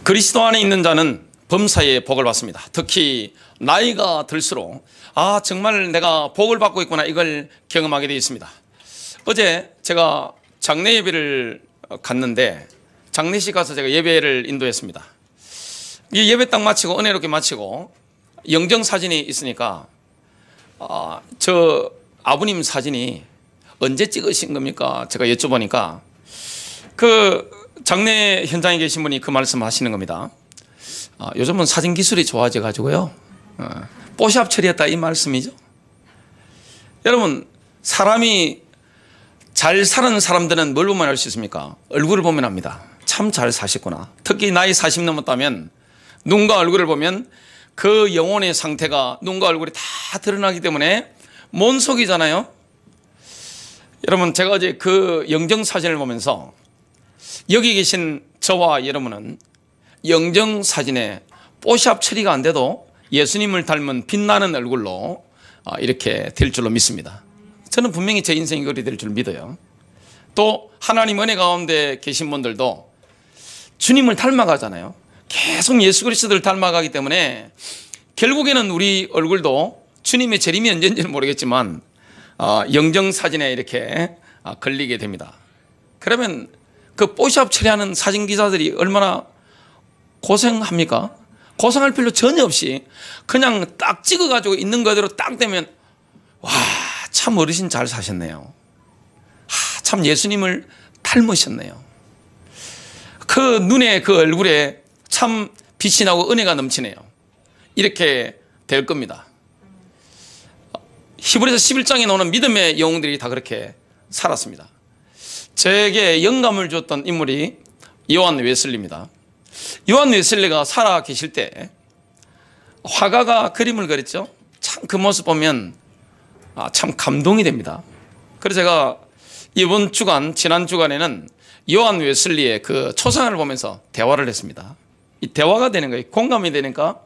그리스도 안에 있는 자는 범사에 복을 받습니다. 특히 나이가 들수록 정말 내가 복을 받고 있구나, 이걸 경험하게 되어 있습니다. 어제 제가 장례 예배를 갔는데 장례식 가서 제가 예배를 인도했습니다. 이 예배 딱 마치고 은혜롭게 마치고 영정사진이 있으니까 저 아버님 사진이 언제 찍으신 겁니까? 제가 여쭤보니까 그 장례 현장에 계신 분이 그 말씀 하시는 겁니다. 요즘은 사진 기술이 좋아져 가지고요, 뽀샵 처리했다, 이 말씀이죠. 여러분, 사람이 잘 사는 사람들은 뭘 보면 알 수 있습니까? 얼굴을 보면 압니다. 참 잘 사셨구나. 특히 나이 40 넘었다면 눈과 얼굴을 보면 그 영혼의 상태가 눈과 얼굴이 다 드러나기 때문에 몸속이잖아요. 여러분, 제가 어제 그 영정사진을 보면서 여기 계신 저와 여러분은 영정사진에 뽀샵 처리가 안 돼도 예수님을 닮은 빛나는 얼굴로 이렇게 될 줄로 믿습니다. 저는 분명히 제 인생이 그리 될 줄 믿어요. 또 하나님 은혜 가운데 계신 분들도 주님을 닮아가잖아요. 계속 예수 그리스도를 닮아가기 때문에 결국에는 우리 얼굴도 주님의 재림이 언제인지는 모르겠지만 영정사진에 이렇게 걸리게 됩니다. 그러면 그 뽀샵 처리하는 사진 기자들이 얼마나 고생합니까? 고생할 필요 전혀 없이 그냥 딱 찍어가지고 있는 그대로 딱 되면 와, 참 어르신 잘 사셨네요. 참 예수님을 닮으셨네요. 그 눈에, 그 얼굴에 참 빛이 나고 은혜가 넘치네요. 이렇게 될 겁니다. 히브리서 11장에 나오는 믿음의 영웅들이 다 그렇게 살았습니다. 제게 영감을 줬던 인물이 요한 웨슬리입니다. 요한 웨슬리가 살아 계실 때 화가가 그림을 그렸죠. 참 그 모습 보면 참 감동이 됩니다. 그래서 제가 이번 주간, 지난 주간에는 요한 웨슬리의 그 초상을 보면서 대화를 했습니다. 이 대화가 되는 거예요. 공감이 되니까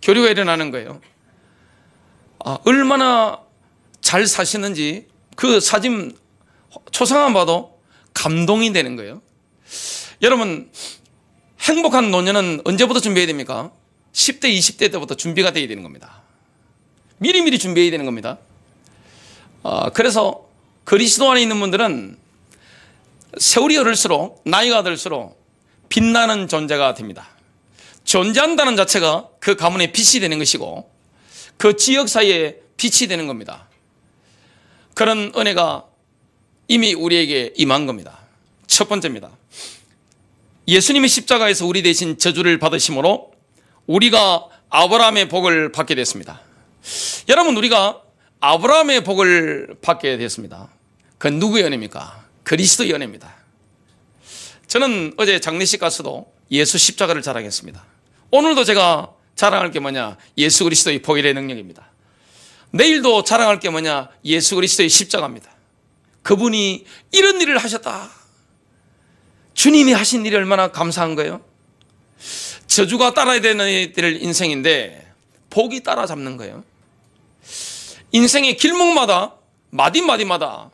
교류가 일어나는 거예요. 얼마나 잘 사시는지 그 사진 초상만 봐도 감동이 되는 거예요. 여러분, 행복한 노년은 언제부터 준비해야 됩니까? 10대, 20대 때부터 준비가 되어야 되는 겁니다. 미리미리 준비해야 되는 겁니다. 그래서 그리스도 안에 있는 분들은 세월이 흐를수록, 나이가 들수록 빛나는 존재가 됩니다. 존재한다는 자체가 그 가문의 빛이 되는 것이고 그 지역 사이에 빛이 되는 겁니다. 그런 은혜가 이미 우리에게 임한 겁니다. 첫 번째입니다. 예수님이 십자가에서 우리 대신 저주를 받으심으로 우리가 아브라함의 복을 받게 됐습니다. 여러분, 우리가 아브라함의 복을 받게 됐습니다. 그건 누구의 은혜입니까? 그리스도의 은혜입니다. 저는 어제 장례식 가서도 예수 십자가를 자랑했습니다. 오늘도 제가 자랑할 게 뭐냐? 예수 그리스도의 보혈의 능력입니다. 내일도 자랑할 게 뭐냐? 예수 그리스도의 십자가입니다. 그분이 이런 일을 하셨다. 주님이 하신 일이 얼마나 감사한 거예요? 저주가 따라야 될 인생인데 복이 따라잡는 거예요. 인생의 길목마다 마디마디마다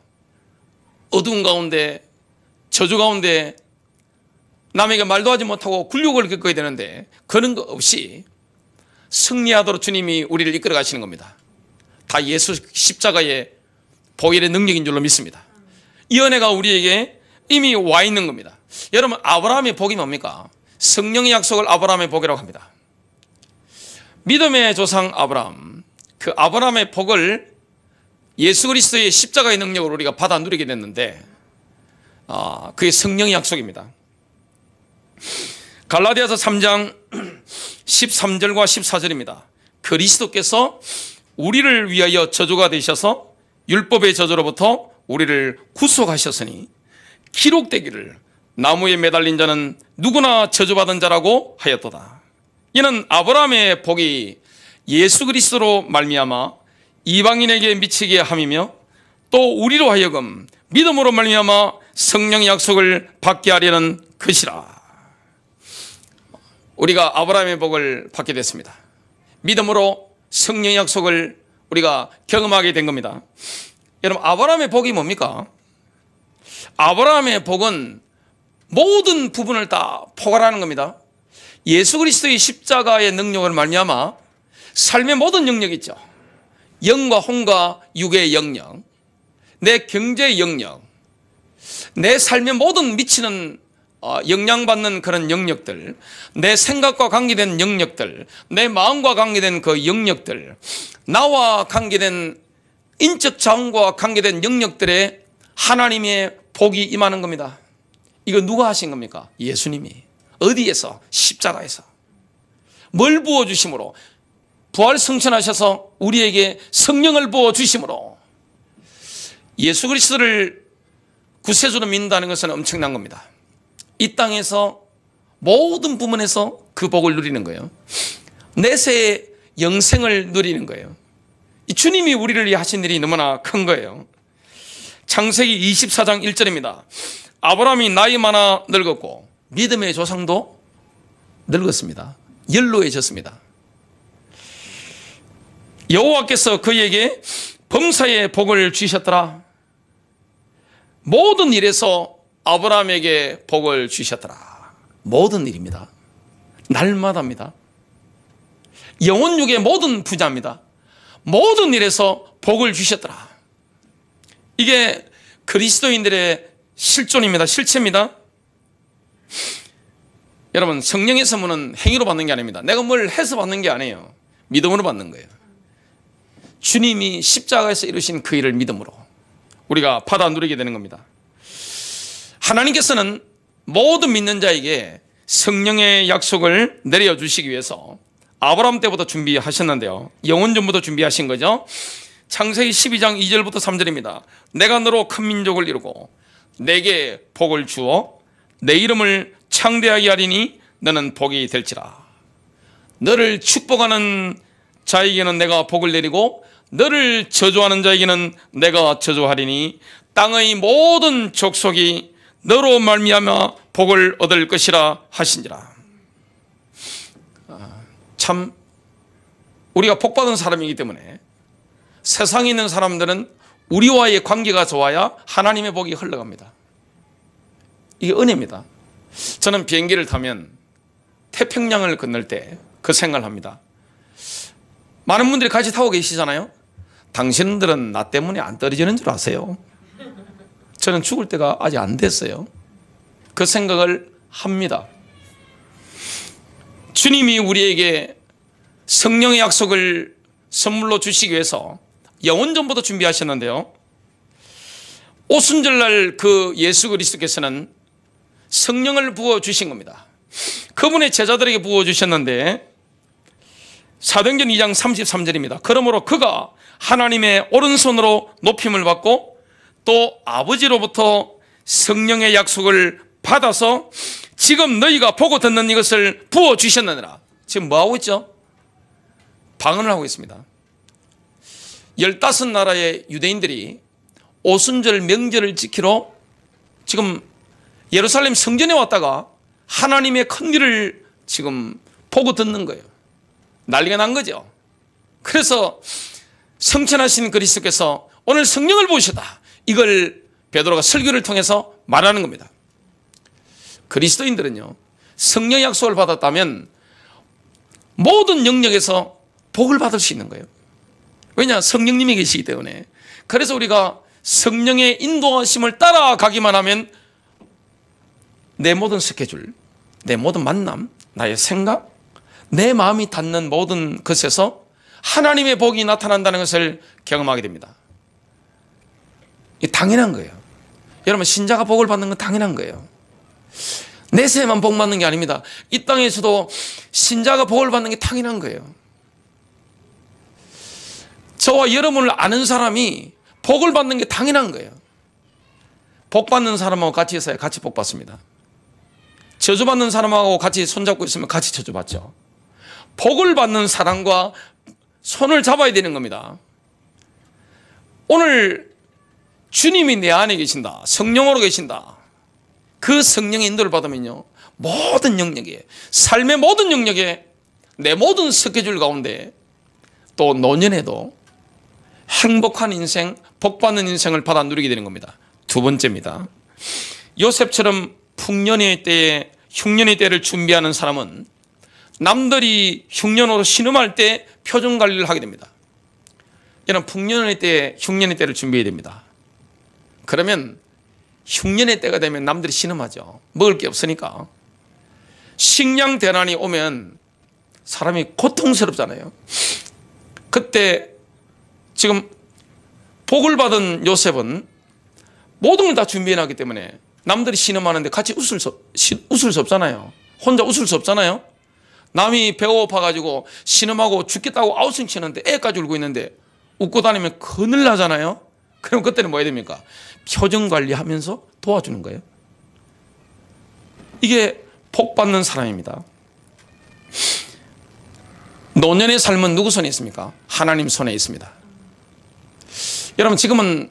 어두운 가운데, 저주 가운데 남에게 말도 하지 못하고 굴욕을 겪어야 되는데 그런 거 없이 승리하도록 주님이 우리를 이끌어 가시는 겁니다. 다 예수 십자가의 보혈의 능력인 줄로 믿습니다. 이 은혜가 우리에게 이미 와 있는 겁니다. 여러분, 아브라함의 복이 뭡니까? 성령의 약속을 아브라함의 복이라고 합니다. 믿음의 조상 아브라함, 그 아브라함의 복을 예수 그리스도의 십자가의 능력으로 우리가 받아 누리게 됐는데 그게 성령의 약속입니다. 갈라디아서 3장 13절과 14절입니다. 그리스도께서 우리를 위하여 저주가 되셔서 율법의 저주로부터 우리를 구속하셨으니 기록되기를 나무에 매달린 자는 누구나 저주받은 자라고 하였도다. 이는 아브라함의 복이 예수 그리스도로 말미암아 이방인에게 미치게 함이며 또 우리로 하여금 믿음으로 말미암아 성령의 약속을 받게 하려는 것이라. 우리가 아브라함의 복을 받게 됐습니다. 믿음으로 성령의 약속을 우리가 경험하게 된 겁니다. 여러분, 아브라함의 복이 뭡니까? 아브라함의 복은 모든 부분을 다 포괄하는 겁니다. 예수 그리스도의 십자가의 능력을 말미암아 삶의 모든 영역 있죠. 영과 혼과 육의 영역, 내 경제의 영역, 내 삶의 모든 미치는 영향받는 그런 영역들, 내 생각과 관계된 영역들, 내 마음과 관계된 그 영역들, 나와 관계된 인적 자원과 관계된 영역들에 하나님의 복이 임하는 겁니다. 이거 누가 하신 겁니까? 예수님이. 어디에서? 십자가에서. 뭘 부어주심으로? 부활 승천하셔서 우리에게 성령을 부어주심으로 예수 그리스도를 구세주로 믿는다는 것은 엄청난 겁니다. 이 땅에서 모든 부분에서 그 복을 누리는 거예요. 내세의 영생을 누리는 거예요. 이 주님이 우리를 위해 하신 일이 너무나 큰 거예요. 창세기 24장 1절입니다. 아브라함이 나이 많아 늙었고 믿음의 조상도 늙었습니다. 연로해졌습니다. 여호와께서 그에게 범사의 복을 주셨더라. 모든 일에서 아브라함에게 복을 주셨더라. 모든 일입니다. 날마다입니다. 영혼육의 모든 부자입니다. 모든 일에서 복을 주셨더라. 이게 그리스도인들의 실존입니다. 실체입니다. 여러분, 성령의 선물은 행위로 받는 게 아닙니다. 내가 뭘 해서 받는 게 아니에요. 믿음으로 받는 거예요. 주님이 십자가에서 이루신 그 일을 믿음으로 우리가 받아 누리게 되는 겁니다. 하나님께서는 모든 믿는 자에게 성령의 약속을 내려주시기 위해서 아브라함 때부터 준비하셨는데요. 영원 전부터 준비하신 거죠. 창세기 12장 2절부터 3절입니다. 내가 너로 큰 민족을 이루고 내게 복을 주어 내 이름을 창대하게 하리니 너는 복이 될지라. 너를 축복하는 자에게는 내가 복을 내리고 너를 저주하는 자에게는 내가 저주하리니 땅의 모든 족속이 너로 말미암아 복을 얻을 것이라 하신지라. 참 우리가 복받은 사람이기 때문에 세상에 있는 사람들은 우리와의 관계가 좋아야 하나님의 복이 흘러갑니다. 이게 은혜입니다. 저는 비행기를 타면 태평양을 건널 때 그 생각을 합니다. 많은 분들이 같이 타고 계시잖아요. 당신들은 나 때문에 안 떨어지는 줄 아세요? 저는 죽을 때가 아직 안 됐어요. 그 생각을 합니다. 주님이 우리에게 성령의 약속을 선물로 주시기 위해서 영원전부터 준비하셨는데요. 오순절날 그 예수 그리스도께서는 성령을 부어주신 겁니다. 그분의 제자들에게 부어주셨는데 사도행전 2장 33절입니다. 그러므로 그가 하나님의 오른손으로 높임을 받고 또 아버지로부터 성령의 약속을 받아서 지금 너희가 보고 듣는 이것을 부어주셨느니라. 지금 뭐하고 있죠? 방언을 하고 있습니다. 15나라의 유대인들이 오순절 명절을 지키러 지금 예루살렘 성전에 왔다가 하나님의 큰 일을 지금 보고 듣는 거예요. 난리가 난 거죠. 그래서 성천하신 그리스도께서 오늘 성령을 부으셨다. 이걸 베드로가 설교를 통해서 말하는 겁니다. 그리스도인들은요, 성령 약속을 받았다면 모든 영역에서 복을 받을 수 있는 거예요. 왜냐? 성령님이 계시기 때문에. 그래서 우리가 성령의 인도하심을 따라가기만 하면 내 모든 스케줄, 내 모든 만남, 나의 생각, 내 마음이 닿는 모든 것에서 하나님의 복이 나타난다는 것을 경험하게 됩니다. 이게 당연한 거예요. 여러분, 신자가 복을 받는 건 당연한 거예요. 내세만 복 받는 게 아닙니다. 이 땅에서도 신자가 복을 받는 게 당연한 거예요. 저와 여러분을 아는 사람이 복을 받는 게 당연한 거예요. 복 받는 사람하고 같이 있어야 같이 복 받습니다. 저주받는 사람하고 같이 손잡고 있으면 같이 저주받죠. 복을 받는 사람과 손을 잡아야 되는 겁니다. 오늘 주님이 내 안에 계신다. 성령으로 계신다. 그 성령의 인도를 받으면요, 모든 영역에, 삶의 모든 영역에, 내 모든 스케줄 가운데 또 노년에도 행복한 인생, 복받는 인생을 받아 누리게 되는 겁니다. 두 번째입니다. 요셉처럼 풍년의 때에 흉년의 때를 준비하는 사람은 남들이 흉년으로 신음할 때 표정 관리를 하게 됩니다. 여러분, 풍년의 때, 흉년의 때를 준비해야 됩니다. 그러면 흉년의 때가 되면 남들이 신음하죠. 먹을 게 없으니까. 식량 대란이 오면 사람이 고통스럽잖아요. 그때 지금 복을 받은 요셉은 모든 걸 다 준비해놨기 때문에 남들이 신음하는데 같이 웃을 수 없잖아요. 혼자 웃을 수 없잖아요. 남이 배고파가지고 신음하고 죽겠다고 아우성 치는데 애까지 울고 있는데 웃고 다니면 큰일 나잖아요. 그럼 그때는 뭐 해야 됩니까? 표정 관리하면서 도와주는 거예요. 이게 복 받는 사람입니다. 노년의 삶은 누구 손에 있습니까? 하나님 손에 있습니다. 여러분, 지금은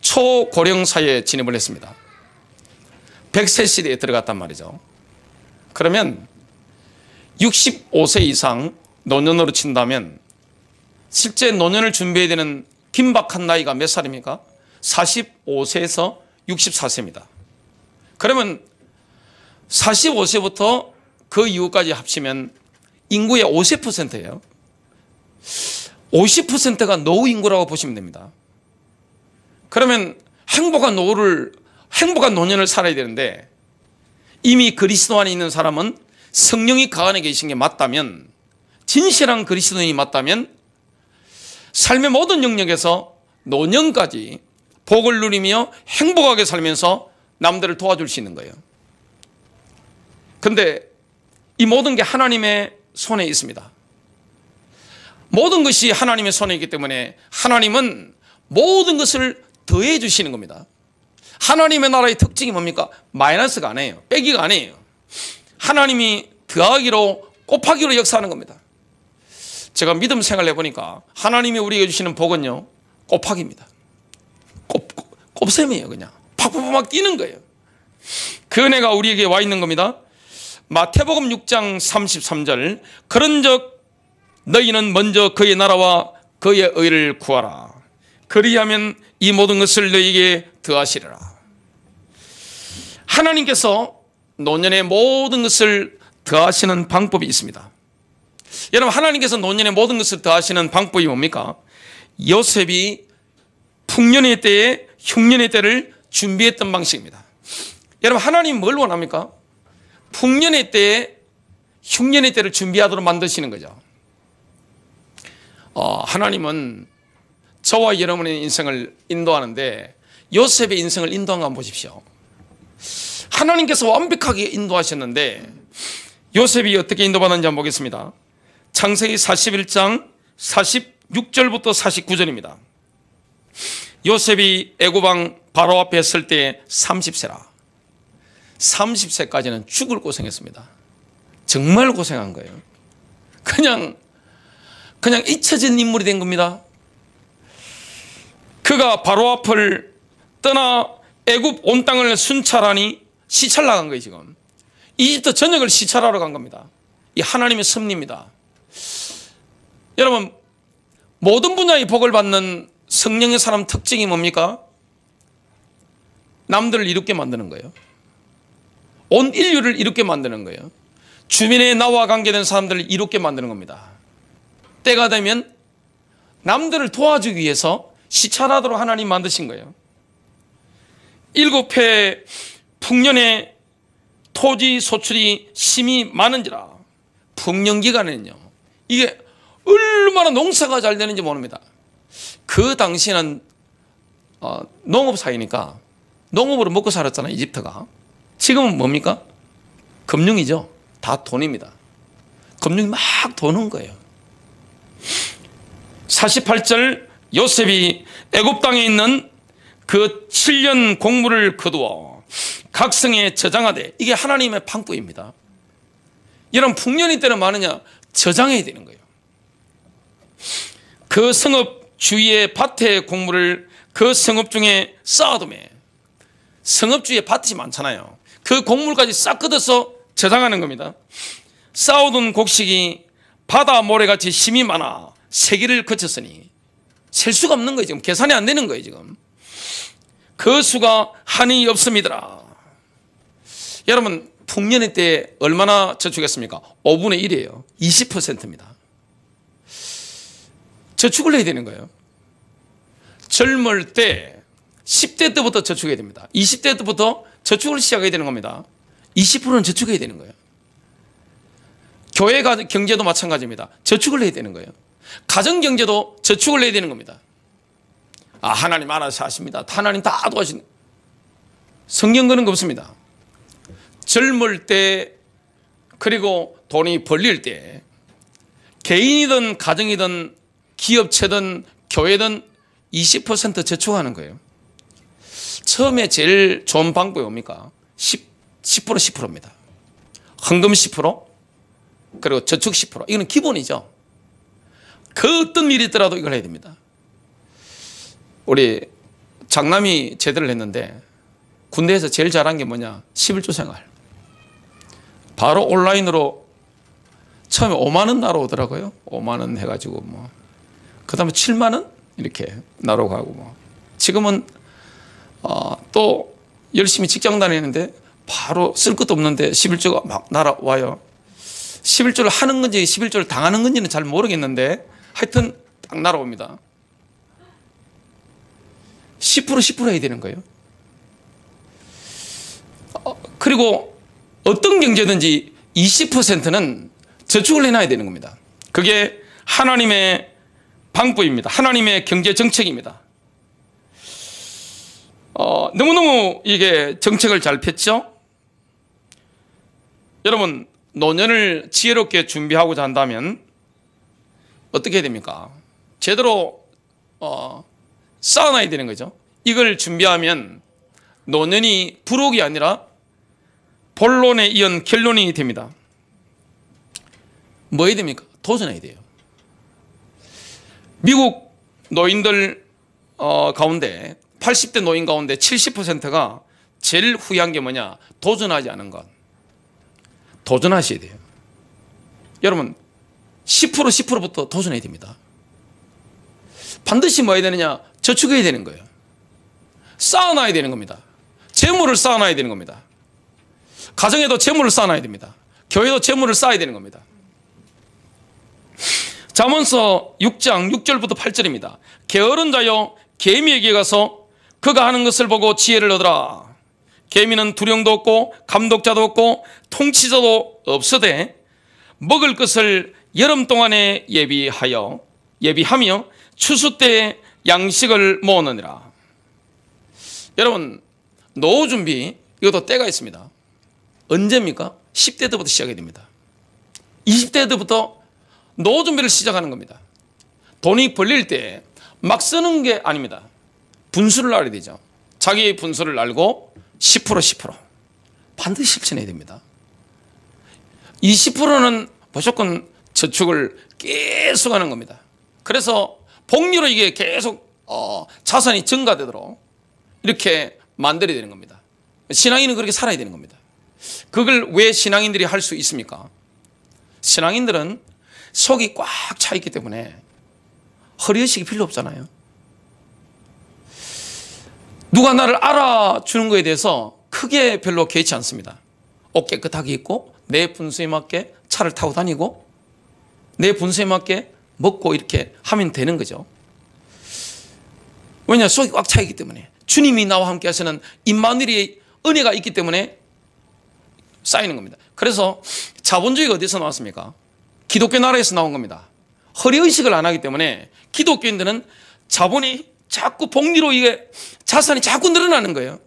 초고령 사회에 진입을 했습니다. 100세 시대에 들어갔단 말이죠. 그러면 65세 이상 노년으로 친다면 실제 노년을 준비해야 되는 긴박한 나이가 몇 살입니까? 45세에서 64세입니다. 그러면 45세부터 그 이후까지 합치면 인구의 50%예요. 50%가 노후 인구라고 보시면 됩니다. 그러면 행복한 노년을 살아야 되는데 이미 그리스도 안에 있는 사람은 성령이 그 안에 계신 게 맞다면, 진실한 그리스도인이 맞다면 삶의 모든 영역에서 노년까지 복을 누리며 행복하게 살면서 남들을 도와줄 수 있는 거예요. 그런데 이 모든 게 하나님의 손에 있습니다. 모든 것이 하나님의 손에 있기 때문에 하나님은 모든 것을 더해 주시는 겁니다. 하나님의 나라의 특징이 뭡니까? 마이너스가 아니에요. 빼기가 아니에요. 하나님이 더하기로 곱하기로 역사하는 겁니다. 제가 믿음 생활을 해보니까 하나님이 우리에게 주시는 복은요, 곱하기입니다. 곱셈이에요. 그냥 팍팍팍 막 뛰는 거예요. 그 은혜가 우리에게 와 있는 겁니다. 마태복음 6장 33절, 그런즉 너희는 먼저 그의 나라와 그의 의를 구하라. 그리하면 이 모든 것을 너희에게 더하시리라. 하나님께서 노년의 모든 것을 더하시는 방법이 있습니다. 여러분, 하나님께서 노년의 모든 것을 더하시는 방법이 뭡니까? 요셉이 풍년의 때에 흉년의 때를 준비했던 방식입니다. 여러분, 하나님 뭘 원합니까? 풍년의 때에 흉년의 때를 준비하도록 만드시는 거죠. 하나님은 저와 여러분의 인생을 인도하는데 요셉의 인생을 인도한 거 한번 보십시오. 하나님께서 완벽하게 인도하셨는데 요셉이 어떻게 인도받았는지 한번 보겠습니다. 창세기 41장 46절부터 49절입니다. 요셉이 애굽왕 바로 앞에 설 때 30세라. 30세까지는 죽을 고생했습니다. 정말 고생한 거예요. 그냥 잊혀진 인물이 된 겁니다. 그가 바로 앞을 떠나 애굽 온 땅을 순찰하니 시찰 나간 거예요. 지금 이집트 전역을 시찰하러 간 겁니다. 이 하나님의 섭리입니다. 여러분, 모든 분야의 복을 받는 성령의 사람 특징이 뭡니까? 남들을 이롭게 만드는 거예요. 온 인류를 이롭게 만드는 거예요. 주변에 나와 관계된 사람들을 이롭게 만드는 겁니다. 때가 되면 남들을 도와주기 위해서 시찰하도록 하나님 만드신 거예요. 7해 풍년에 토지 소출이 심히 많은지라. 풍년 기간에는요, 이게 얼마나 농사가 잘 되는지 모릅니다. 그 당시에는 농업 사회니까 농업으로 먹고 살았잖아요, 이집트가. 지금은 뭡니까? 금융이죠. 다 돈입니다. 금융이 막 도는 거예요. 48절, 요셉이 애굽 땅에 있는 그 7년 공물을 거두어 각 성에 저장하되, 이게 하나님의 방법입니다. 이런 풍년이 때는 많으냐? 저장해야 되는 거예요. 그 성읍 주위의 밭의 곡물을 그 성읍 중에 쌓아두매. 성읍 주위에 밭이 많잖아요. 그 곡물까지 싹 걷어서 저장하는 겁니다. 쌓아둔 곡식이 바다 모래같이 힘이 많아 세기를 거쳤으니, 셀 수가 없는 거예요. 지금 계산이 안 되는 거예요. 지금 그 수가 한이 없습니다. 여러분, 풍년의 때 얼마나 저축했습니까? 5분의 1이에요. 20%입니다. 저축을 해야 되는 거예요. 젊을 때 10대 때부터 저축해야 됩니다. 20대 때부터 저축을 시작해야 되는 겁니다. 20%는 저축해야 되는 거예요. 교회 경제도 마찬가지입니다. 저축을 해야 되는 거예요. 가정 경제도 저축을 해야 되는 겁니다. 아, 하나님 알아서 하십니다. 하나님 다 도와주시는. 성경 그런 거 없습니다. 젊을 때 그리고 돈이 벌릴 때 개인이든 가정이든 기업체든 교회든 20% 저축하는 거예요. 처음에 제일 좋은 방법이 뭡니까? 10% 10%입니다. 헌금 10% 그리고 저축 10%. 이거는 기본이죠. 그 어떤 일이 있더라도 이걸 해야 됩니다. 우리 장남이 제대를 했는데 군대에서 제일 잘한 게 뭐냐? 11조 생활. 바로 온라인으로 처음에 5만 원 날아오더라고요. 5만 원 해가지고 뭐. 그 다음에 7만 원 이렇게 날아가고 뭐. 지금은 또 열심히 직장 다니는데 바로 쓸 것도 없는데 11조가 막 날아와요. 11조를 하는 건지 11조를 당하는 건지는 잘 모르겠는데 하여튼 딱 날아옵니다. 10% 10% 해야 되는 거예요. 그리고 어떤 경제든지 20%는 저축을 해놔야 되는 겁니다. 그게 하나님의 방법입니다. 하나님의 경제 정책입니다. 너무너무 이게 정책을 잘 폈죠? 여러분, 노년을 지혜롭게 준비하고자 한다면 어떻게 해야 됩니까? 제대로 쌓아놔야 되는 거죠. 이걸 준비하면 노년이 부록이 아니라 본론에 이은 결론이 됩니다. 뭐 해야 됩니까? 도전해야 돼요. 미국 노인들 가운데 80대 노인 가운데 70%가 제일 후회한 게 뭐냐? 도전하지 않은 것. 도전하셔야 돼요. 여러분 10% 10%부터 도전해야 됩니다. 반드시 뭐 해야 되느냐? 저축해야 되는 거예요. 쌓아놔야 되는 겁니다. 재물을 쌓아놔야 되는 겁니다. 가정에도 재물을 쌓아놔야 됩니다. 교회도 재물을 쌓아야 되는 겁니다. 잠언서 6장 6절부터 8절입니다. 게으른 자여 개미에게 가서 그가 하는 것을 보고 지혜를 얻으라. 개미는 두령도 없고 감독자도 없고 통치자도 없으되 먹을 것을 여름 동안에 예비하며 추수 때에 양식을 모으느니라. 여러분, 노후 준비 이것도 때가 있습니다. 언제입니까? 10대 때부터 시작해야 됩니다. 20대 때부터 노후 준비를 시작하는 겁니다. 돈이 벌릴 때 막 쓰는 게 아닙니다. 분수를 알아야 되죠. 자기의 분수를 알고 10% 10% 반드시 실천해야 됩니다. 20%는 무조건 저축을 계속 하는 겁니다. 그래서 복리로 이게 계속 자산이 증가되도록 이렇게 만들어야 되는 겁니다. 신앙인은 그렇게 살아야 되는 겁니다. 그걸 왜 신앙인들이 할 수 있습니까? 신앙인들은 속이 꽉 차 있기 때문에 허리의식이 필요 없잖아요. 누가 나를 알아주는 것에 대해서 크게 별로 개의치 않습니다. 옷 깨끗하게 입고 내 분수에 맞게 차를 타고 다니고 내 분수에 맞게 먹고 이렇게 하면 되는 거죠. 왜냐? 속이 꽉 차 있기 때문에. 주님이 나와 함께 하시는 임마누엘의 은혜가 있기 때문에 쌓이는 겁니다. 그래서 자본주의가 어디서 나왔습니까? 기독교 나라에서 나온 겁니다. 허리의식을 안 하기 때문에 기독교인들은 자본이 자꾸 복리로 이게 자산이 자꾸 늘어나는 거예요.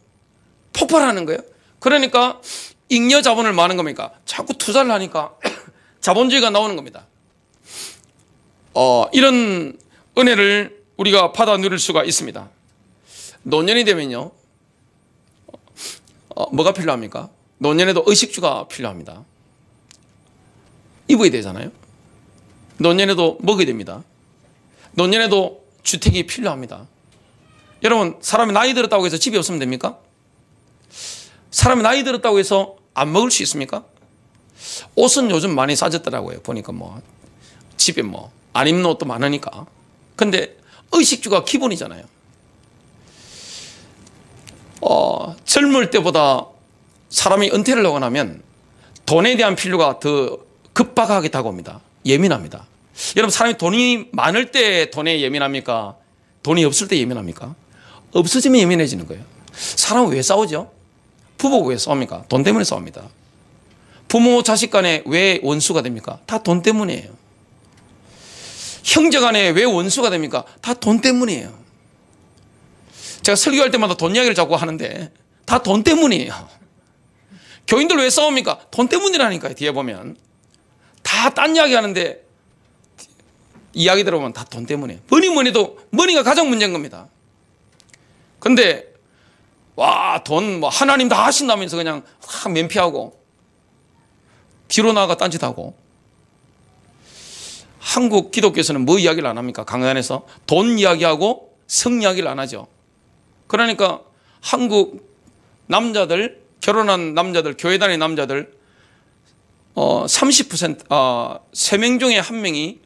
폭발하는 거예요. 그러니까 잉여 자본을 많은 겁니까? 자꾸 투자를 하니까 자본주의가 나오는 겁니다. 이런 은혜를 우리가 받아 누릴 수가 있습니다. 노년이 되면요, 뭐가 필요합니까? 노년에도 의식주가 필요합니다. 입어야 되잖아요. 노년에도 먹어야 됩니다. 노년에도 주택이 필요합니다. 여러분, 사람이 나이 들었다고 해서 집이 없으면 됩니까? 사람이 나이 들었다고 해서 안 먹을 수 있습니까? 옷은 요즘 많이 싸졌더라고요. 보니까 뭐 집에 뭐 안 입는 옷도 많으니까. 근데 의식주가 기본이잖아요. 젊을 때보다 사람이 은퇴를 하고 나면 돈에 대한 필요가 더 급박하게 다가옵니다. 예민합니다. 여러분, 사람이 돈이 많을 때 돈에 예민합니까? 돈이 없을 때 예민합니까? 없어지면 예민해지는 거예요. 사람은 왜 싸우죠? 부부가 왜 싸웁니까? 돈 때문에 싸웁니다. 부모 자식 간에 왜 원수가 됩니까? 다 돈 때문이에요. 형제 간에 왜 원수가 됩니까? 다 돈 때문이에요. 제가 설교할 때마다 돈 이야기를 자꾸 하는데 다 돈 때문이에요. 교인들 왜 싸웁니까? 돈 때문이라니까요. 뒤에 보면 다 딴 이야기 하는데 이야기 들어보면 다 돈 때문이에요. 뭐니 해도 머니가 가장 문제인 겁니다. 근데 돈 뭐 하나님 다 하신다면서 그냥 확 면피하고 뒤로 나가 딴짓하고. 한국 기독교에서는 뭐 이야기를 안 합니까? 강연에서 돈 이야기하고 성 이야기를 안 하죠. 그러니까 한국 남자들, 결혼한 남자들, 교회 다니는 남자들 30% 3명 중에 1명이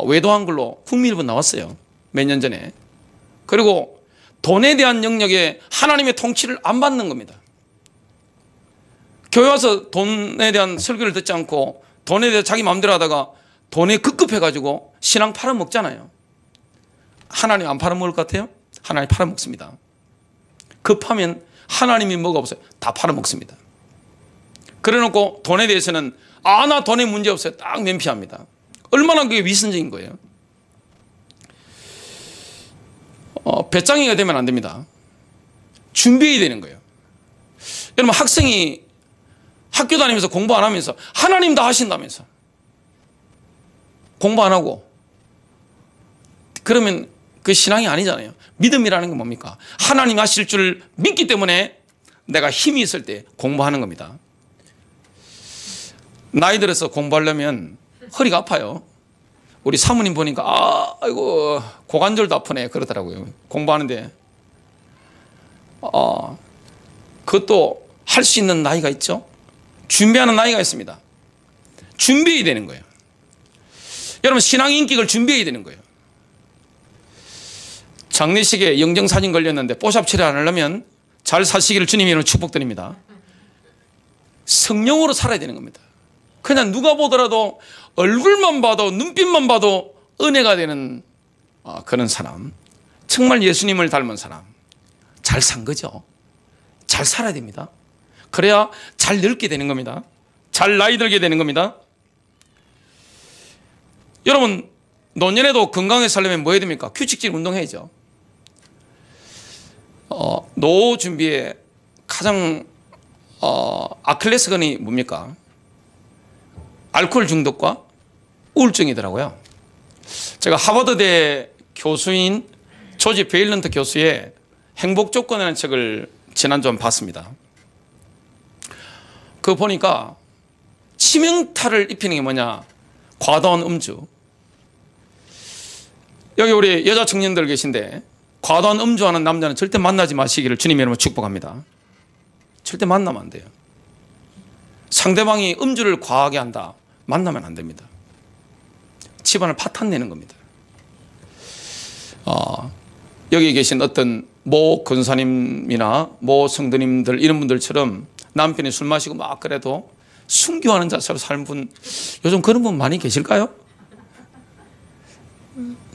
외도한 걸로 국민일보 나왔어요. 몇 년 전에. 그리고 돈에 대한 영역에 하나님의 통치를 안 받는 겁니다. 교회 와서 돈에 대한 설교를 듣지 않고 돈에 대해 자기 마음대로 하다가 돈에 급급해가지고 신앙 팔아먹잖아요. 하나님 안 팔아먹을 것 같아요? 하나님 팔아먹습니다. 급하면 하나님이 뭐가 없어요? 다 팔아먹습니다. 그래놓고 돈에 대해서는 나 돈에 문제 없어요. 딱 면피합니다. 얼마나 그게 위선적인 거예요. 배짱이가 되면 안 됩니다. 준비해야 되는 거예요. 여러분, 학생이 학교 다니면서 공부 안 하면서 하나님 다 하신다면서 공부 안 하고 그러면 그 신앙이 아니잖아요. 믿음이라는 건 뭡니까? 하나님 하실 줄 믿기 때문에 내가 힘이 있을 때 공부하는 겁니다. 나이 들어서 공부하려면 허리가 아파요. 우리 사모님 보니까 아이고 고관절도 아프네 그러더라고요. 공부하는데 그것도 할 수 있는 나이가 있죠. 준비하는 나이가 있습니다. 준비해야 되는 거예요. 여러분, 신앙 인격을 준비해야 되는 거예요. 장례식에 영정사진 걸렸는데 뽀샵 처리 안 하려면 잘 사시기를 주님의 이름으로 축복드립니다. 성령으로 살아야 되는 겁니다. 그냥 누가 보더라도 얼굴만 봐도 눈빛만 봐도 은혜가 되는 그런 사람, 정말 예수님을 닮은 사람, 잘 산 거죠. 잘 살아야 됩니다. 그래야 잘 늙게 되는 겁니다. 잘 나이 들게 되는 겁니다. 여러분, 노년에도 건강하게 살려면 뭐 해야 됩니까? 규칙적인 운동해야죠. 노후 준비에 가장 아킬레스건이 뭡니까? 알코올 중독과 우울증이더라고요. 제가 하버드대 교수인 조지 베일런트 교수의 행복 조건이라는 책을 지난주에 봤습니다. 그거 보니까 치명타를 입히는 게 뭐냐? 과다한 음주. 여기 우리 여자 청년들 계신데 과다한 음주하는 남자는 절대 만나지 마시기를 주님의 이름으로 축복합니다. 절대 만나면 안 돼요. 상대방이 음주를 과하게 한다. 만나면 안 됩니다. 집안을 파탄내는 겁니다. 여기 계신 어떤 모 권사님이나 모 성도님들 이런 분들처럼 남편이 술 마시고 막 그래도 순교하는 자세로 사는 분, 요즘 그런 분 많이 계실까요?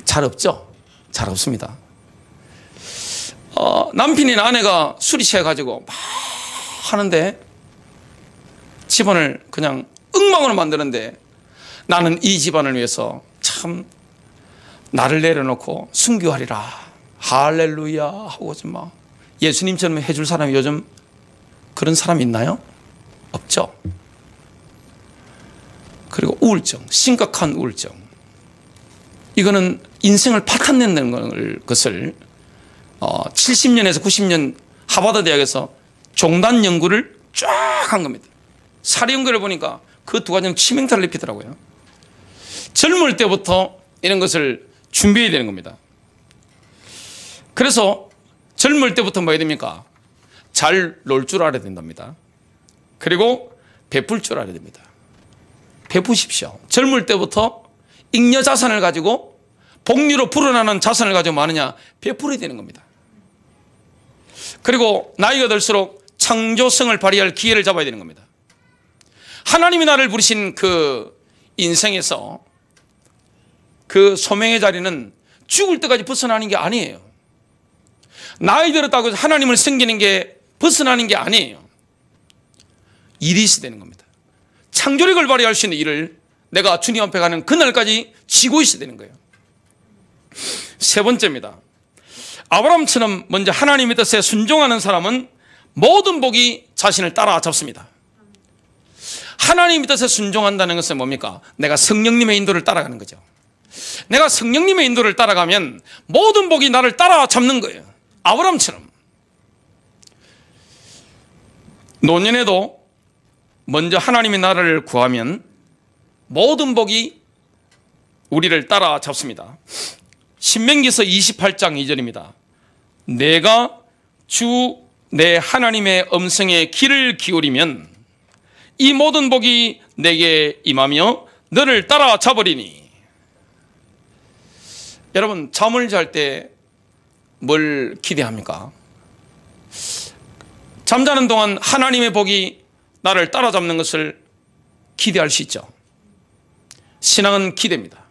잘 없죠? 잘 없습니다. 남편이나 아내가 술이 취해가지고 막 하는데 집안을 그냥 엉망으로 만드는데 나는 이 집안을 위해서 참 나를 내려놓고 순교하리라 할렐루야 하고 좀 막 예수님처럼 해줄 사람이 요즘 그런 사람 있나요? 없죠. 그리고 우울증, 심각한 우울증, 이거는 인생을 파탄낸다는 것을 70년에서 90년 하버드 대학에서 종단 연구를 쫙 한 겁니다. 사례 연구를 보니까 그 두 가지는 치명타를 입히더라고요. 젊을 때부터 이런 것을 준비해야 되는 겁니다. 그래서 젊을 때부터 뭐 해야 됩니까? 잘 놀 줄 알아야 된답니다. 그리고 베풀 줄 알아야 됩니다. 베푸십시오. 젊을 때부터 잉여 자산을 가지고 복리로 불어나는 자산을 가지고 많으냐? 베풀어야 되는 겁니다. 그리고 나이가 들수록 창조성을 발휘할 기회를 잡아야 되는 겁니다. 하나님이 나를 부르신 그 인생에서 그 소명의 자리는 죽을 때까지 벗어나는 게 아니에요. 나이 들었다고 해서 하나님을 섬기는 게 벗어나는 게 아니에요. 일이 있어야 되는 겁니다. 창조력을 발휘할 수 있는 일을 내가 주님 앞에 가는 그날까지 지고 있어야 되는 거예요. 세 번째입니다. 아브라함처럼 먼저 하나님의 뜻에 순종하는 사람은 모든 복이 자신을 따라잡습니다. 하나님의 뜻에 순종한다는 것은 뭡니까? 내가 성령님의 인도를 따라가는 거죠. 내가 성령님의 인도를 따라가면 모든 복이 나를 따라잡는 거예요. 아브라함처럼. 노년에도 먼저 하나님의 나라를 구하면 모든 복이 우리를 따라잡습니다. 신명기서 28장 2절입니다. 내가 주 내 하나님의 음성에 귀를 기울이면 이 모든 복이 내게 임하며 너를 따라잡으리니. 여러분, 잠을 잘 때 뭘 기대합니까? 잠자는 동안 하나님의 복이 나를 따라잡는 것을 기대할 수 있죠. 신앙은 기대입니다.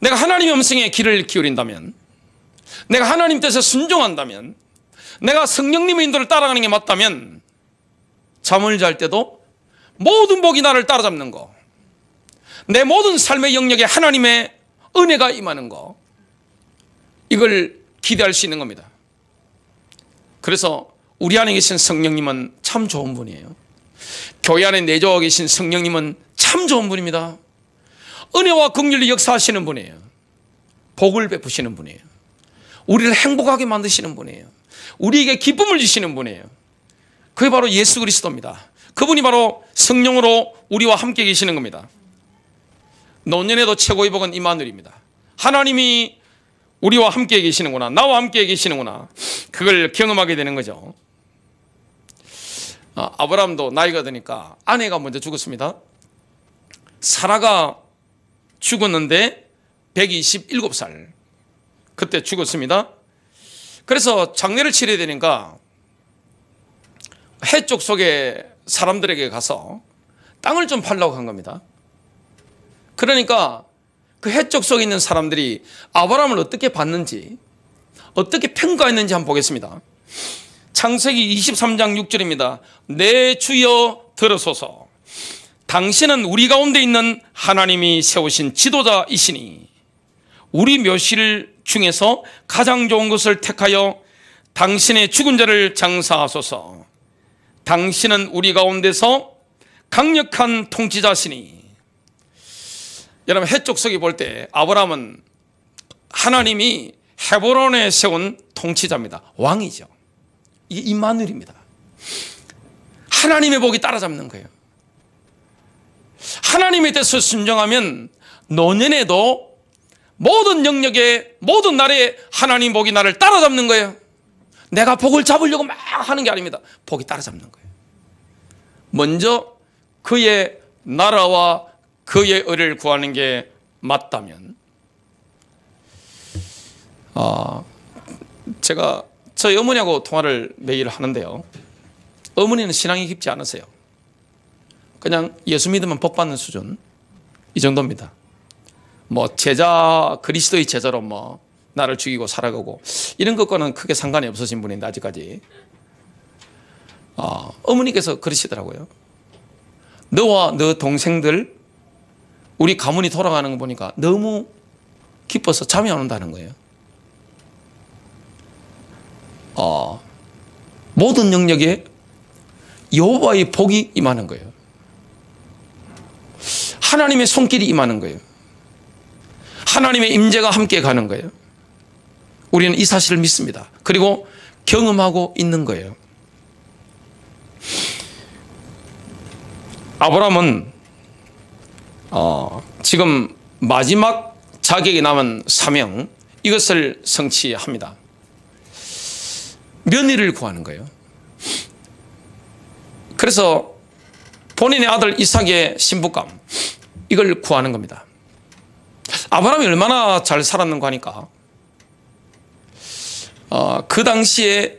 내가 하나님의 음성에 귀를 기울인다면, 내가 하나님 뜻에 순종한다면, 내가 성령님의 인도를 따라가는 게 맞다면 잠을 잘 때도 모든 복이 나를 따라잡는 거, 내 모든 삶의 영역에 하나님의 은혜가 임하는 거, 이걸 기대할 수 있는 겁니다. 그래서 우리 안에 계신 성령님은 참 좋은 분이에요. 교회 안에 내주어 계신 성령님은 참 좋은 분입니다. 은혜와 긍휼로 역사하시는 분이에요. 복을 베푸시는 분이에요. 우리를 행복하게 만드시는 분이에요. 우리에게 기쁨을 주시는 분이에요. 그게 바로 예수 그리스도입니다. 그분이 바로 성령으로 우리와 함께 계시는 겁니다. 노년에도 최고의 복은 임마누엘입니다. 하나님이 우리와 함께 계시는구나, 나와 함께 계시는구나, 그걸 경험하게 되는 거죠. 아브라함도 나이가 드니까 아내가 먼저 죽었습니다. 사라가 죽었는데 127살 그때 죽었습니다. 그래서 장례를 치러야 되니까 해쪽 속에 사람들에게 가서 땅을 좀 팔라고 한 겁니다. 그러니까 그 해쪽 속에 있는 사람들이 아브라함을 어떻게 봤는지, 어떻게 평가했는지 한번 보겠습니다. 창세기 23장 6절입니다. 내 주여 들으소서. 당신은 우리 가운데 있는 하나님이 세우신 지도자이시니 우리 묘실 중에서 가장 좋은 것을 택하여 당신의 죽은 자를 장사하소서. 당신은 우리 가운데서 강력한 통치자시니. 여러분, 해쪽 석이 볼 때 아브라함은 하나님이 헤브론에 세운 통치자입니다. 왕이죠. 이게 임마누엘입니다. 하나님의 복이 따라잡는 거예요. 하나님에 대해서 순종하면 노년에도 모든 영역에, 모든 날에 하나님 복이 나를 따라잡는 거예요. 내가 복을 잡으려고 막 하는 게 아닙니다. 복이 따라잡는 거예요. 먼저 그의 나라와 그의 의를 구하는 게 맞다면, 제가 저희 어머니하고 통화를 매일 하는데요, 어머니는 신앙이 깊지 않으세요. 그냥 예수 믿으면 복 받는 수준, 이 정도입니다. 뭐 제자, 그리스도의 제자로 뭐 나를 죽이고 살아가고 이런 것과는 크게 상관이 없으신 분인데, 아직까지 어머니께서 그러시더라고요. 너와 너 동생들 우리 가문이 돌아가는 거 보니까 너무 기뻐서 잠이 안 온다는 거예요. 모든 영역에 여호와의 복이 임하는 거예요. 하나님의 손길이 임하는 거예요. 하나님의 임재가 함께 가는 거예요. 우리는 이 사실을 믿습니다. 그리고 경험하고 있는 거예요. 아브라함은 지금 마지막 자격이 남은 사명, 이것을 성취합니다. 며느리를 구하는 거예요. 그래서 본인의 아들 이삭의 신부감, 이걸 구하는 겁니다. 아브라함이 얼마나 잘 살았는가 하니까 그 당시에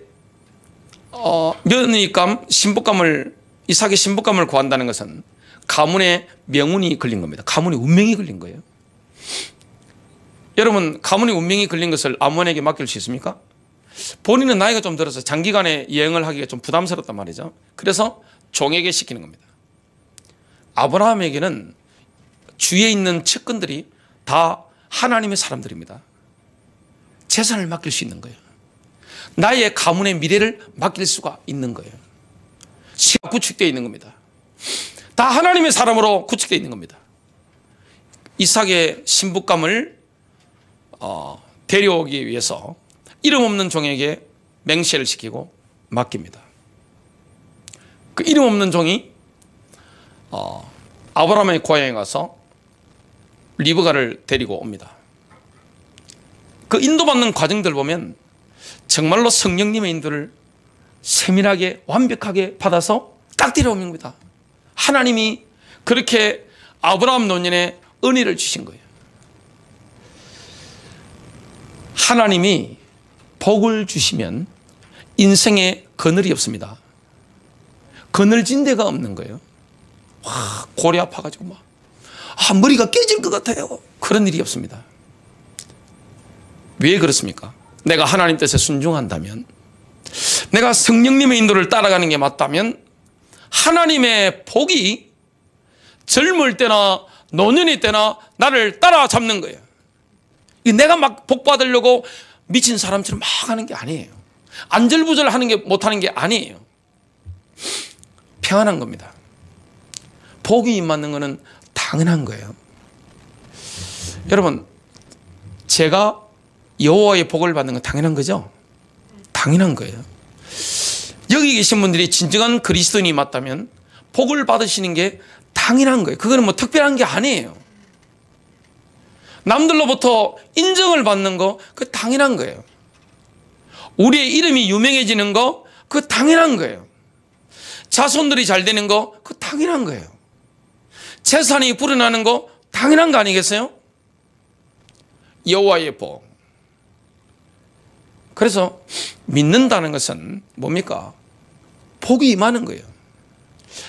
며느리감, 신부감을 이삭의 신부감을 구한다는 것은 가문의 명운이 걸린 겁니다. 가문의 운명이 걸린 거예요. 여러분, 가문의 운명이 걸린 것을 아무에게 맡길 수 있습니까? 본인은 나이가 좀 들어서 장기간의 여행을 하기가 좀 부담스럽단 말이죠. 그래서 종에게 시키는 겁니다. 아브라함에게는 주위에 있는 측근들이 다 하나님의 사람들입니다. 재산을 맡길 수 있는 거예요. 나의 가문의 미래를 맡길 수가 있는 거예요. 시가 구축되어 있는 겁니다. 다 하나님의 사람으로 구축되어 있는 겁니다. 이삭의 신부감을 데려오기 위해서 이름 없는 종에게 맹세를 시키고 맡깁니다. 그 이름 없는 종이 아브라함의 고향에 가서 리브가를 데리고 옵니다. 그 인도받는 과정들 보면 정말로 성령님의 인도를 세밀하게 완벽하게 받아서 딱 데려오는 겁니다. 하나님이 그렇게 아브라함 노년에 은혜를 주신 거예요. 하나님이 복을 주시면 인생에 그늘이 없습니다. 그늘진 데가 없는 거예요. 와, 골이 아파가지고 막 머리가 깨질 것 같아요. 그런 일이 없습니다. 왜 그렇습니까? 내가 하나님 뜻에 순종한다면, 내가 성령님의 인도를 따라가는 게 맞다면 하나님의 복이 젊을 때나 노년의 때나 나를 따라잡는 거예요. 내가 막 복 받으려고 미친 사람처럼 막 하는 게 아니에요. 안절부절하는 게 못하는 게 아니에요. 평안한 겁니다. 복이 임하는 것은 당연한 거예요. 여러분, 제가 여호와의 복을 받는 건 당연한 거죠? 당연한 거예요. 여기 계신 분들이 진정한 그리스도인이 맞다면 복을 받으시는 게 당연한 거예요. 그거는 뭐 특별한 게 아니에요. 남들로부터 인정을 받는 거, 그거 당연한 거예요. 우리의 이름이 유명해지는 거, 그거 당연한 거예요. 자손들이 잘 되는 거, 그거 당연한 거예요. 재산이 불어나는 거 당연한 거 아니겠어요? 여호와의 복. 그래서 믿는다는 것은 뭡니까? 복이 임하는 거예요.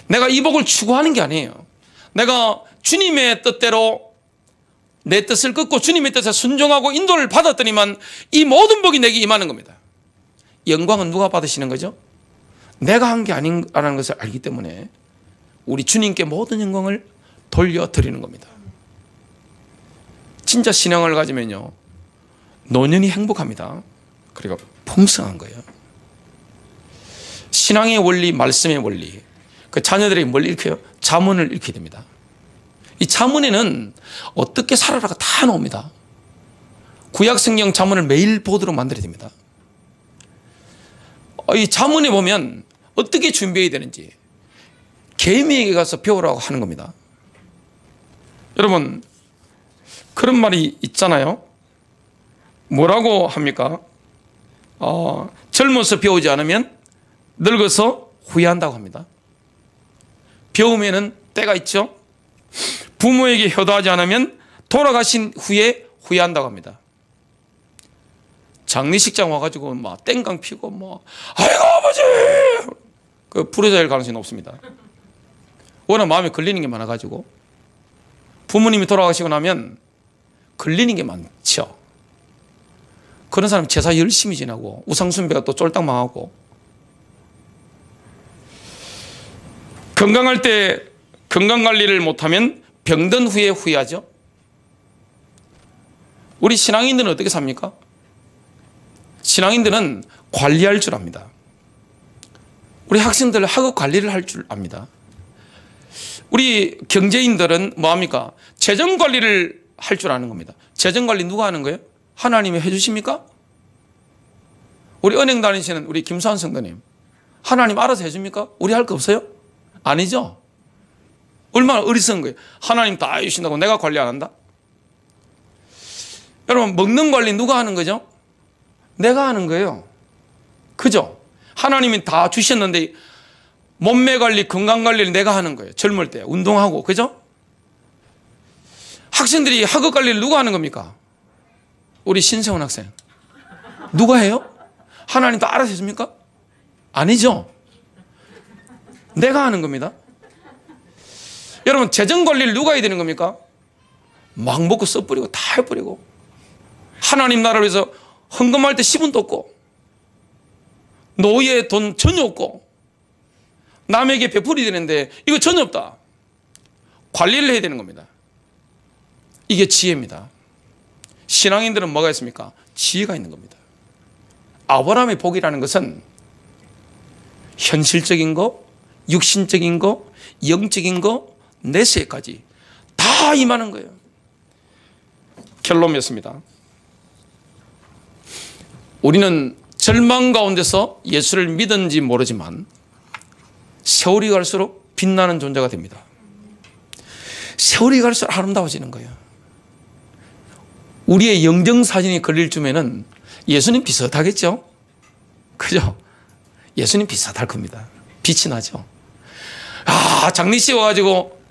내가 이 복을 추구하는 게 아니에요. 내가 주님의 뜻대로 내 뜻을 긋고 주님의 뜻에 순종하고 인도를 받았더니만 이 모든 복이 내게 임하는 겁니다. 영광은 누가 받으시는 거죠? 내가 한 게 아니라는 것을 알기 때문에 우리 주님께 모든 영광을 돌려드리는 겁니다. 진짜 신앙을 가지면요, 노년이 행복합니다. 그리고 풍성한 거예요. 신앙의 원리, 말씀의 원리, 그 자녀들에게 뭘 읽혀요? 잠언을 읽게 됩니다. 이 잠언에는 어떻게 살아라가 다 나옵니다. 구약성경 잠언을 매일 보도록 만들어야 됩니다. 이 잠언에 보면 어떻게 준비해야 되는지 개미에게 가서 배우라고 하는 겁니다. 여러분, 그런 말이 있잖아요. 뭐라고 합니까? 젊어서 배우지 않으면 늙어서 후회한다고 합니다. 배우면은 때가 있죠. 부모에게 효도하지 않으면 돌아가신 후에 후회한다고 합니다. 장례식장 와가지고 막 땡강 피고 뭐 아이고 아버지 그 부러질 가능성이 높습니다. 워낙 마음에 걸리는 게 많아가지고 부모님이 돌아가시고 나면 걸리는 게 많죠. 그런 사람 제사 열심히 지나고 우상숭배가 또 쫄딱 망하고, 건강할 때 건강관리를 못하면 병든 후에 후회하죠. 우리 신앙인들은 어떻게 삽니까? 신앙인들은 관리할 줄 압니다. 우리 학생들 학업 관리를 할 줄 압니다. 우리 경제인들은 뭐합니까? 재정관리를 할 줄 아는 겁니다. 재정관리 누가 하는 거예요? 하나님이 해주십니까? 우리 은행 다니시는 우리 김수환 성도님, 하나님 알아서 해줍니까? 우리 할 거 없어요? 아니죠? 얼마나 어리석은 거예요. 하나님 다 해주신다고 내가 관리 안 한다? 여러분, 먹는 관리 누가 하는 거죠? 내가 하는 거예요. 그죠? 하나님이 다 주셨는데 몸매 관리, 건강 관리를 내가 하는 거예요. 젊을 때 운동하고, 그죠? 학생들이 학업 관리를 누가 하는 겁니까? 우리 신세원 학생. 누가 해요? 하나님 다 알아서 해줍니까? 아니죠. 내가 하는 겁니다. 여러분, 재정 관리를 누가 해야 되는 겁니까? 막 먹고 써버리고 다 해버리고, 하나님 나라를 위해서 헌금할 때 10원도 없고, 노예 돈 전혀 없고, 남에게 베풀이 되는데 이거 전혀 없다. 관리를 해야 되는 겁니다. 이게 지혜입니다. 신앙인들은 뭐가 있습니까? 지혜가 있는 겁니다. 아브라함의 복이라는 것은 현실적인 거, 육신적인 거, 영적인 거, 내세까지 다 임하는 거예요. 결론이었습니다. 우리는 절망 가운데서 예수를 믿은지 모르지만 세월이 갈수록 빛나는 존재가 됩니다. 세월이 갈수록 아름다워지는 거예요. 우리의 영정사진이 걸릴 쯤에는 예수님 비슷하겠죠? 그죠? 예수님 비슷할 겁니다. 빛이 나죠. 장례식 와가지고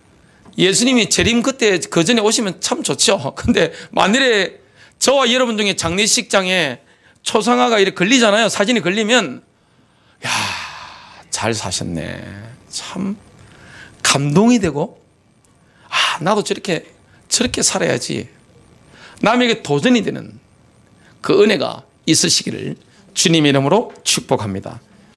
예수님이 재림 그때 그 전에 오시면 참 좋죠. 근데 만일에 저와 여러분 중에 장례식장에 초상화가 이렇게 걸리잖아요. 사진이 걸리면 잘 사셨네. 참 감동이 되고, 나도 저렇게 살아야지. 남에게 도전이 되는 그 은혜가 있으시기를 주님의 이름으로 축복합니다.